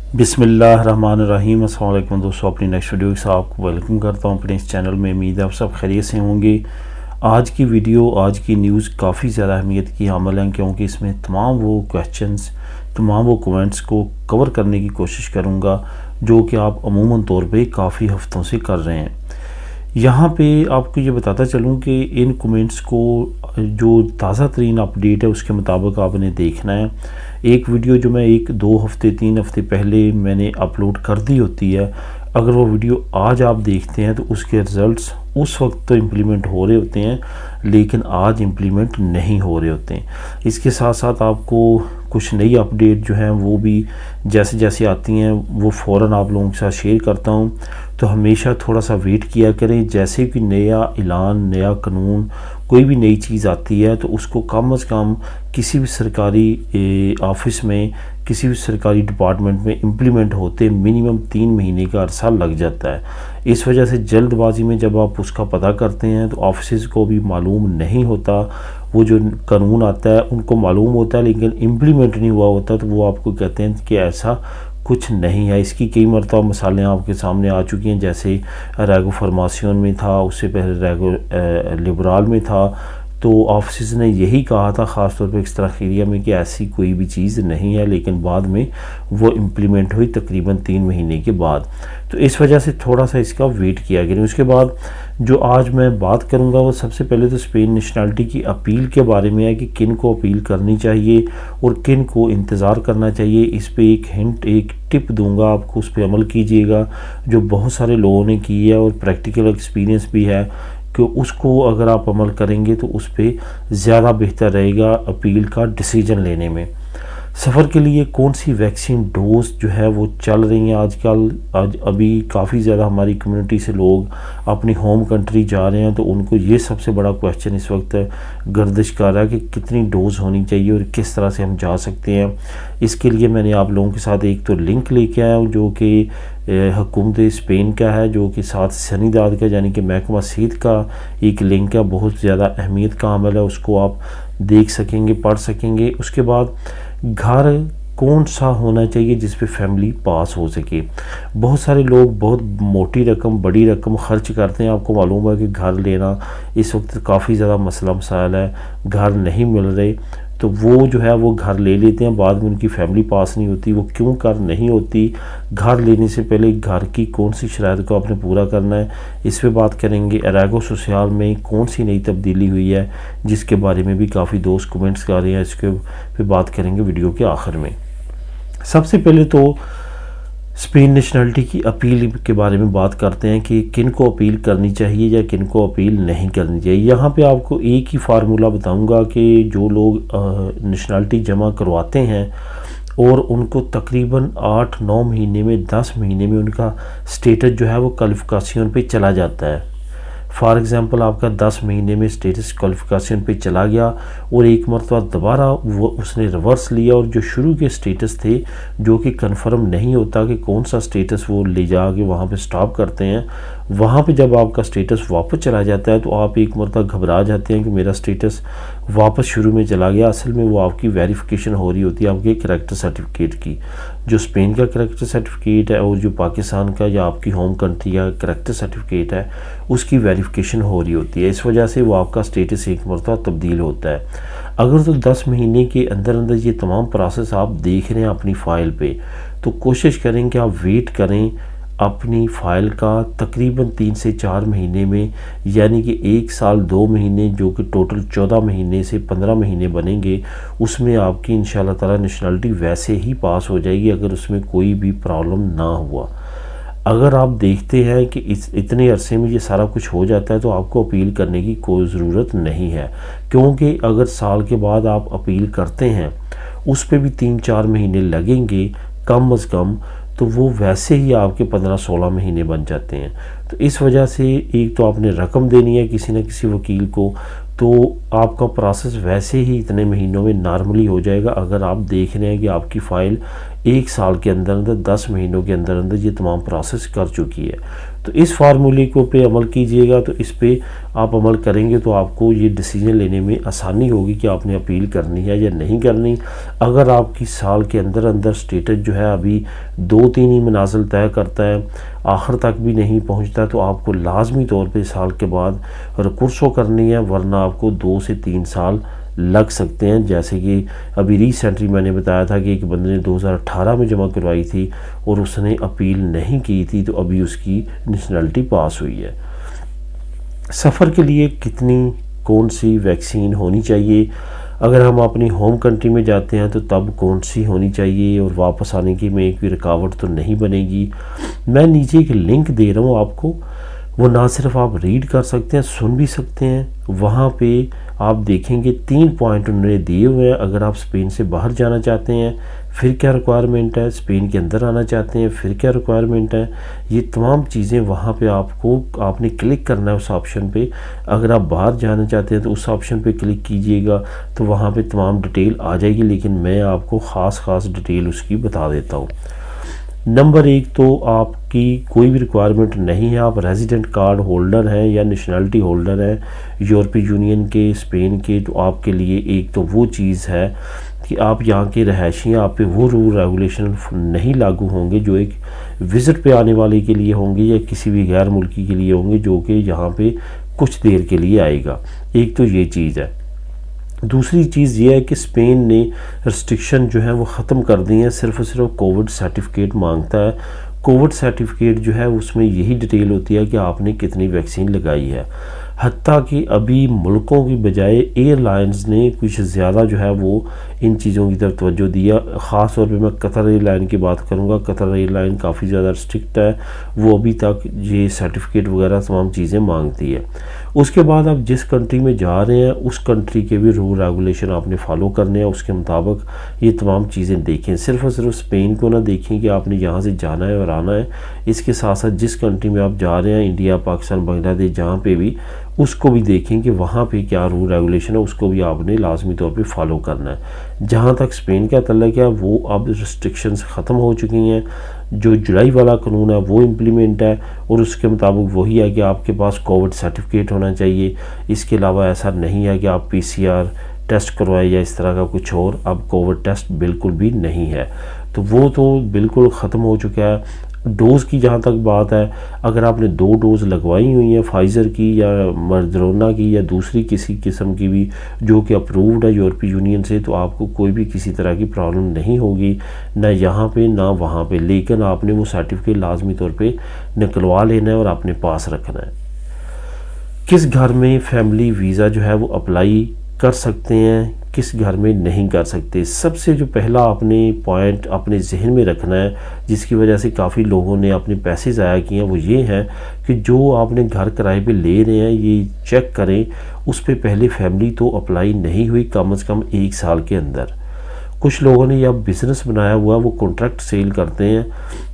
बिस्मिल्लाहिर्रहमानिर्रहीम। अस्सलाम वालेकुम दोस्तों, अपनी नेक्स्ट वीडियो के साथ आपको वेलकम करता हूँ अपने इस चैनल में। उम्मीद है आप सब खैरियत से होंगे। आज की वीडियो, आज की न्यूज़ काफ़ी ज़्यादा अहमियत की हामिल है, क्योंकि इसमें तमाम वो क्वेश्चंस, तमाम वो कमेंट्स को कवर करने की कोशिश करूँगा जो कि आप अमूमन तौर पे काफ़ी हफ़्तों से कर रहे हैं। यहाँ पे आपको ये बताता चलूँ कि इन कमेंट्स को जो ताज़ा तरीन अपडेट है उसके मुताबिक आपने देखना है। एक वीडियो जो मैं 1-2 हफ़्ते 3 हफ़्ते पहले मैंने अपलोड कर दी होती है, अगर वो वीडियो आज आप देखते हैं तो उसके रिज़ल्ट्स उस वक्त तो इम्प्लीमेंट हो रहे होते हैं, लेकिन आज इम्प्लीमेंट नहीं हो रहे होते हैं। इसके साथ साथ आपको कुछ नई अपडेट जो हैं वो भी जैसे जैसे आती हैं वो फ़ौरन आप लोगों के साथ शेयर करता हूं। तो हमेशा थोड़ा सा वेट किया करें। जैसे कि नया ऐलान, नया कानून, कोई भी नई चीज़ आती है तो उसको कम से कम किसी भी सरकारी ऑफिस में, किसी भी सरकारी डिपार्टमेंट में इम्प्लीमेंट होते मिनिमम 3 महीने का अरसा लग जाता है। इस वजह से जल्दबाजी में जब आप उसका पता करते हैं तो ऑफिस को भी मालूम नहीं होता। वो जो कानून आता है उनको मालूम होता है लेकिन इम्प्लीमेंट नहीं हुआ होता, तो वो आपको कहते हैं कि ऐसा कुछ नहीं है। इसकी कई मरतबा मिसालें आपके सामने आ चुकी हैं, जैसे रेगो फार्मासियोन में था, उससे पहले रेगो लिबराल में था। तो ऑफिस ने यही कहा था ख़ास तौर पे एक्स्ट्रा एरिया में कि ऐसी कोई भी चीज़ नहीं है, लेकिन बाद में वो इम्प्लीमेंट हुई तकरीबन 3 महीने के बाद। तो इस वजह से थोड़ा सा इसका वेट किया गया। उसके बाद जो आज मैं बात करूंगा वो सबसे पहले तो स्पेन नेशनलिटी की अपील के बारे में है कि किन को अपील करनी चाहिए और किन को इंतज़ार करना चाहिए। इस पे एक हिंट, एक टिप दूंगा आपको, उस पर अमल कीजिएगा, जो बहुत सारे लोगों ने की है और प्रैक्टिकल एक्सपीरियंस भी है कि उसको अगर आप अमल करेंगे तो उस पर ज़्यादा बेहतर रहेगा अपील का डिसीजन लेने में। सफ़र के लिए कौन सी वैक्सीन डोज जो है वो चल रही हैं आजकल। आज अभी काफ़ी ज़्यादा हमारी कम्युनिटी से लोग अपनी होम कंट्री जा रहे हैं, तो उनको ये सबसे बड़ा क्वेश्चन इस वक्त गर्दिश कर रहा है कि कितनी डोज़ होनी चाहिए और किस तरह से हम जा सकते हैं। इसके लिए मैंने आप लोगों के साथ एक तो लिंक लेके आया हूँ जो कि हुकूमत स्पेन का है, जो कि साथ सनीदाद का यानी कि महकमा सेहत का एक लिंक है, बहुत ज़्यादा अहमियत का अमल है, उसको आप देख सकेंगे, पढ़ सकेंगे। उसके बाद घर कौन सा होना चाहिए जिस पे फैमिली पास हो सके। बहुत सारे लोग बहुत मोटी रकम, बड़ी रकम खर्च करते हैं। आपको मालूम है कि घर लेना इस वक्त काफ़ी ज़्यादा मसला मसाइल है, घर नहीं मिल रहे, तो वो जो है वो घर ले लेते हैं, बाद में उनकी फैमिली पास नहीं होती। वो क्यों कर नहीं होती? घर लेने से पहले घर की कौन सी शराइत को आपने पूरा करना है, इस पे बात करेंगे। रेगो सोशल में कौन सी नई तब्दीली हुई है जिसके बारे में भी काफ़ी दोस्त कमेंट्स कर रहे हैं, इसके पे बात करेंगे वीडियो के आखिर में। सबसे पहले तो स्पेन नेशनलिटी की अपील के बारे में बात करते हैं कि किन को अपील करनी चाहिए या किन को अपील नहीं करनी चाहिए। यहाँ पे आपको एक ही फार्मूला बताऊंगा कि जो लोग नेशनलिटी जमा करवाते हैं और उनको तकरीबन 8-9 महीने में, 10 महीने में उनका स्टेटस जो है वो क्वालिफिकेशन पे चला जाता है। फॉर एग्ज़ाम्पल आपका 10 महीने में स्टेटस क्वालिफिकेशन पे चला गया और एक मरतबा दोबारा वो उसने रिवर्स लिया और जो शुरू के स्टेटस थे जो कि कंफर्म नहीं होता कि कौन सा स्टेटस वो ले जाके वहाँ पे स्टॉप करते हैं, वहाँ पे जब आपका स्टेटस वापस चला जाता है तो आप एक मरतबा घबरा जाते हैं कि मेरा स्टेटस वापस शुरू में चला गया। असल में वो आपकी वेरिफिकेशन हो रही होती है आपके करैक्टर सर्टिफिकेट की। जो स्पेन का करैक्टर सर्टिफिकेट है और जो पाकिस्तान का या आपकी होम कंट्री का करैक्टर सर्टिफिकेट है उसकी वेरिफिकेशन हो रही होती है। इस वजह से वो आपका स्टेटस एक मरतबा तब्दील होता है। अगर तो 10 महीने के अंदर अंदर ये तमाम प्रोसेस आप देख रहे हैं अपनी फ़ाइल पे, तो कोशिश करें कि आप वेट करें अपनी फ़ाइल का तकरीबन 3 से 4 महीने में, यानी कि 1 साल 2 महीने, जो कि टोटल 14 महीने से 15 महीने बनेंगे, उसमें आपकी इंशाल्लाह ताला नेशनलिटी वैसे ही पास हो जाएगी अगर उसमें कोई भी प्रॉब्लम ना हुआ। अगर आप देखते हैं कि इतने अरसे में ये सारा कुछ हो जाता है तो आपको अपील करने की कोई ज़रूरत नहीं है, क्योंकि अगर साल के बाद आप अपील करते हैं उस पर भी 3-4 महीने लगेंगे कम अज़ कम, तो वो वैसे ही आपके 15-16 महीने बन जाते हैं। तो इस वजह से एक तो आपने रकम देनी है किसी न किसी वकील को, तो आपका प्रोसेस वैसे ही इतने महीनों में नॉर्मली हो जाएगा। अगर आप देख रहे हैं कि आपकी फ़ाइल 1 साल के अंदर अंदर 10 महीनों के अंदर अंदर ये तमाम प्रोसेस कर चुकी है, तो इस फार्मूले को पे अमल कीजिएगा, तो इस पे आप अमल करेंगे तो आपको ये डिसीजन लेने में आसानी होगी कि आपने अपील करनी है या नहीं करनी। अगर आपकी साल के अंदर अंदर स्टेटस जो है अभी 2-3 ही मनाजिल तय करता है, आखिर तक भी नहीं पहुंचता, तो आपको लाजमी तौर पे साल के बाद रिकुर्सो करनी है, वरना आपको 2 से 3 साल लग सकते हैं। जैसे कि अभी रिसेंटली मैंने बताया था कि एक बंदे ने 2018 में जमा करवाई थी और उसने अपील नहीं की थी, तो अभी उसकी नेशनलिटी पास हुई है। सफ़र के लिए कितनी कौन सी वैक्सीन होनी चाहिए, अगर हम अपनी होम कंट्री में जाते हैं तो तब कौन सी होनी चाहिए, और वापस आने की में कोई रुकावट तो नहीं बनेगी। मैं नीचे एक लिंक दे रहा हूँ आपको, वो ना सिर्फ आप रीड कर सकते हैं, सुन भी सकते हैं। वहाँ पे आप देखेंगे 3 पॉइंट उन्होंने दिए हुए हैं। अगर आप स्पेन से बाहर जाना चाहते हैं फिर क्या रिक्वायरमेंट है, स्पेन के अंदर आना चाहते हैं फिर क्या रिक्वायरमेंट है, ये तमाम चीज़ें वहाँ पे आपने क्लिक करना है उस ऑप्शन पे। अगर आप बाहर जाना चाहते हैं तो उस ऑप्शन पे क्लिक कीजिएगा, तो वहाँ पे तमाम डिटेल आ जाएगी, लेकिन मैं आपको ख़ास डिटेल उसकी बता देता हूँ। नंबर 1 तो आपकी कोई भी रिक्वायरमेंट नहीं है, आप रेजिडेंट कार्ड होल्डर हैं या नेशनलिटी होल्डर हैं यूरोपीय यूनियन के, स्पेन के, तो आपके लिए एक तो वो चीज़ है कि आप यहाँ के रहायशी हैं, आप पे वो रूल रेगुलेशन नहीं लागू होंगे जो एक विज़िट पे आने वाले के लिए होंगे या किसी भी गैर मुल्की के लिए होंगे जो कि यहाँ पे कुछ देर के लिए आएगा। एक तो ये चीज़ है। दूसरी चीज़ ये है कि स्पेन ने रिस्ट्रिक्शन जो है वो ख़त्म कर दी हैं, सिर्फ और सिर्फ कोविड सर्टिफिकेट मांगता है। कोविड सर्टिफिकेट जो है उसमें यही डिटेल होती है कि आपने कितनी वैक्सीन लगाई है। हत्ता कि अभी मुल्कों की बजाय एयरलाइंस ने कुछ ज़्यादा जो है वो इन चीज़ों की तरफ तवज्जो दिया। ख़ास तौर पे मैं कतर एयरलाइन की बात करूँगा। कतर एयरलाइन काफ़ी ज़्यादा स्ट्रिक्ट है, वो अभी तक ये सर्टिफिकेट वगैरह तमाम चीज़ें मांगती है। उसके बाद आप जिस कंट्री में जा रहे हैं उस कंट्री के भी रूल रेगुलेशन आपने फॉलो करने हैं, उसके मुताबिक ये तमाम चीज़ें देखें। सिर्फ और सिर्फ स्पेन को ना देखें कि आपने यहाँ से जाना है और आना है, इसके साथ साथ जिस कंट्री में आप जा रहे हैं, इंडिया, पाकिस्तान, बांग्लादेश, जहाँ पे भी, उसको भी देखें कि वहाँ पे क्या रूल रेगुलेशन है, उसको भी आपने लाजमी तौर पे फॉलो करना है। जहाँ तक स्पेन का तल्लुक है वो अब रिस्ट्रिक्शंस ख़त्म हो चुकी हैं। जो जुलाई वाला कानून है वो इम्प्लीमेंट है और उसके मुताबिक वही है कि आपके पास कोविड सर्टिफिकेट होना चाहिए। इसके अलावा ऐसा नहीं है कि आप PCR टेस्ट करवाएं या इस तरह का कुछ और। अब कोविड टेस्ट बिल्कुल भी नहीं है, तो वो तो बिल्कुल ख़त्म हो चुका है। डोज़ की जहाँ तक बात है, अगर आपने 2 डोज़ लगवाई हुई हैं फाइज़र की या मॉडर्ना की या दूसरी किसी किस्म की भी जो कि अप्रूव्ड है यूरोपीय यूनियन से, तो आपको कोई भी किसी तरह की प्रॉब्लम नहीं होगी, ना यहाँ पे ना वहाँ पे। लेकिन आपने वो सर्टिफिकेट लाजमी तौर पे निकलवा लेना है और अपने पास रखना है। किस घर में फैमिली वीज़ा जो है वो अप्लाई कर सकते हैं, किस घर में नहीं कर सकते। सबसे जो पहला आपने पॉइंट अपने जहन में रखना है, जिसकी वजह से काफ़ी लोगों ने अपने पैसे ज़ाया किए हैं, वो ये है कि जो आपने घर किराए पे ले रहे हैं ये चेक करें उस पर पहले फैमिली तो अप्लाई नहीं हुई कम से कम 1 साल के अंदर। कुछ लोगों ने या बिज़नेस बनाया हुआ, वो कॉन्ट्रैक्ट सेल करते हैं,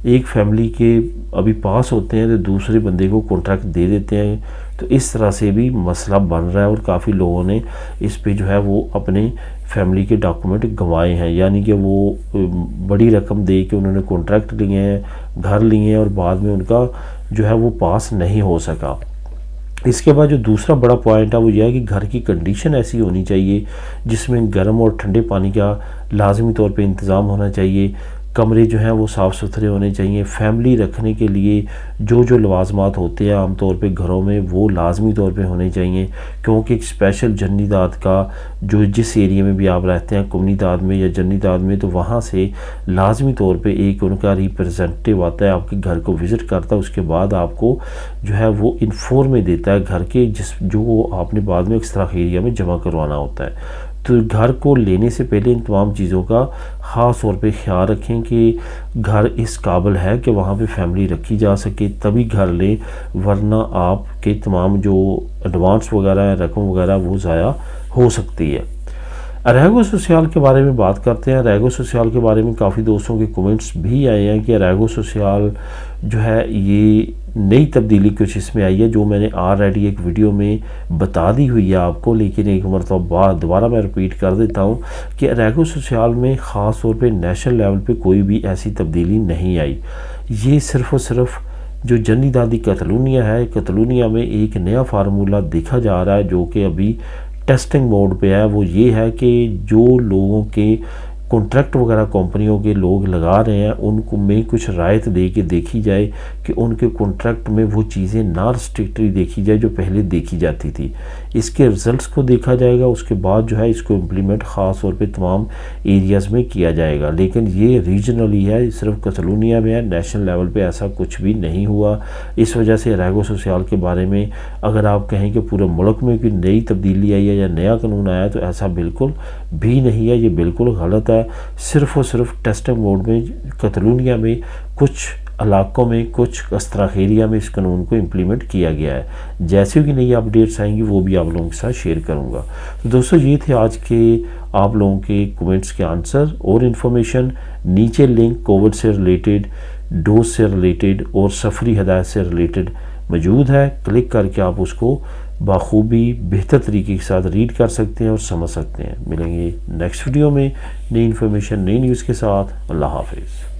एक फैमिली के अभी पास होते हैं तो दूसरे बंदे को कॉन्ट्रैक्ट दे देते हैं, तो इस तरह से भी मसला बन रहा है और काफ़ी लोगों ने इस पे जो है वो अपने फैमिली के डॉक्यूमेंट गंवाए हैं। यानी कि वो बड़ी रकम दे के उन्होंने कॉन्ट्रैक्ट लिए हैं, घर लिए हैं और बाद में उनका जो है वो पास नहीं हो सका। इसके बाद जो दूसरा बड़ा पॉइंट है वो यह है कि घर की कंडीशन ऐसी होनी चाहिए जिसमें गर्म और ठंडे पानी का लाजमी तौर पे इंतज़ाम होना चाहिए। कमरे जो हैं वो साफ़ सुथरे होने चाहिए। फैमिली रखने के लिए जो लवाजमात होते हैं आमतौर पे घरों में वो लाजमी तौर पे होने चाहिए, क्योंकि एक स्पेशल जन्नी दाद का जो जिस एरिया में भी आप रहते हैं, कुमनी दाद में या जन्नी दाद में, तो वहाँ से लाजमी तौर पे एक उनका रिप्रेजेंटेटिव आता है, आपके घर को विज़िट करता है, उसके बाद आपको जो है वो इन्फॉर्म में देता है घर के जो आपने बाद में इस तरह एरिया में जमा करवाना होता है। तो घर को लेने से पहले इन तमाम चीज़ों का ख़ास तौर पे ख्याल रखें कि घर इस काबिल है कि वहाँ पे फैमिली रखी जा सके, तभी घर लें, वरना आपके तमाम जो एडवांस वगैरह है, रकम वगैरह, वो ज़ाया हो सकती है। अरेगो सोशल के बारे में बात करते हैं। अरेगो सोशल के बारे में काफ़ी दोस्तों के कमेंट्स भी आए हैं कि अरेगो सोशल जो है ये नई तब्दीली कुछ इसमें आई है, जो मैंने ऑलरेडी एक वीडियो में बता दी हुई है आपको, लेकिन एक मरतबा दोबारा मैं रिपीट कर देता हूँ कि अरेगो सोशल में ख़ास तौर पे नेशनल लेवल पे कोई भी ऐसी तब्दीली नहीं आई। ये सिर्फ़ और सिर्फ जो जनी दादी कतलूनिया है, कतलूनिया में एक नया फार्मूला देखा जा रहा है जो कि अभी टेस्टिंग मोड पे है। वो ये है कि जो लोगों के कॉन्ट्रैक्ट वगैरह कंपनियों के लोग लगा रहे हैं उनको में कुछ रायत दे के देखी जाए कि उनके कॉन्ट्रैक्ट में वो चीज़ें ना रिस्ट्रिक्टली देखी जाए जो पहले देखी जाती थी। इसके रिज़ल्ट्स को देखा जाएगा, उसके बाद जो है इसको इम्प्लीमेंट ख़ास तौर पे तमाम एरियाज़ में किया जाएगा। लेकिन ये रीजनली है, सिर्फ कतलूनिया में है, नेशनल लेवल पे ऐसा कुछ भी नहीं हुआ। इस वजह से रैगो सोशल के बारे में अगर आप कहें कि पूरे मुल्क में कोई नई तब्दीली आई है या नया कानून आया तो ऐसा बिल्कुल भी नहीं है, ये बिल्कुल गलत है। सिर्फ और सिर्फ टेस्टिंग मोड में कतलूनिया में कुछ इलाकों में, कुछ कस्तराख एरिया में इस कानून को इम्प्लीमेंट किया गया है। जैसे कि नई अपडेट्स आएंगी वो भी आप लोगों के साथ शेयर करूंगा। तो दोस्तों ये थे आज के आप लोगों के कमेंट्स के आंसर और इन्फॉर्मेशन। नीचे लिंक कोविड से रिलेटेड, डोज से रिलेटेड और सफरी हदायत से रिलेटेड मौजूद है। क्लिक करके आप उसको बाखूबी बेहतर तरीके के साथ रीड कर सकते हैं और समझ सकते हैं। मिलेंगे नेक्स्ट वीडियो में नई इन्फॉर्मेशन, नई न्यूज़ के साथ। अल्लाह हाफिज़।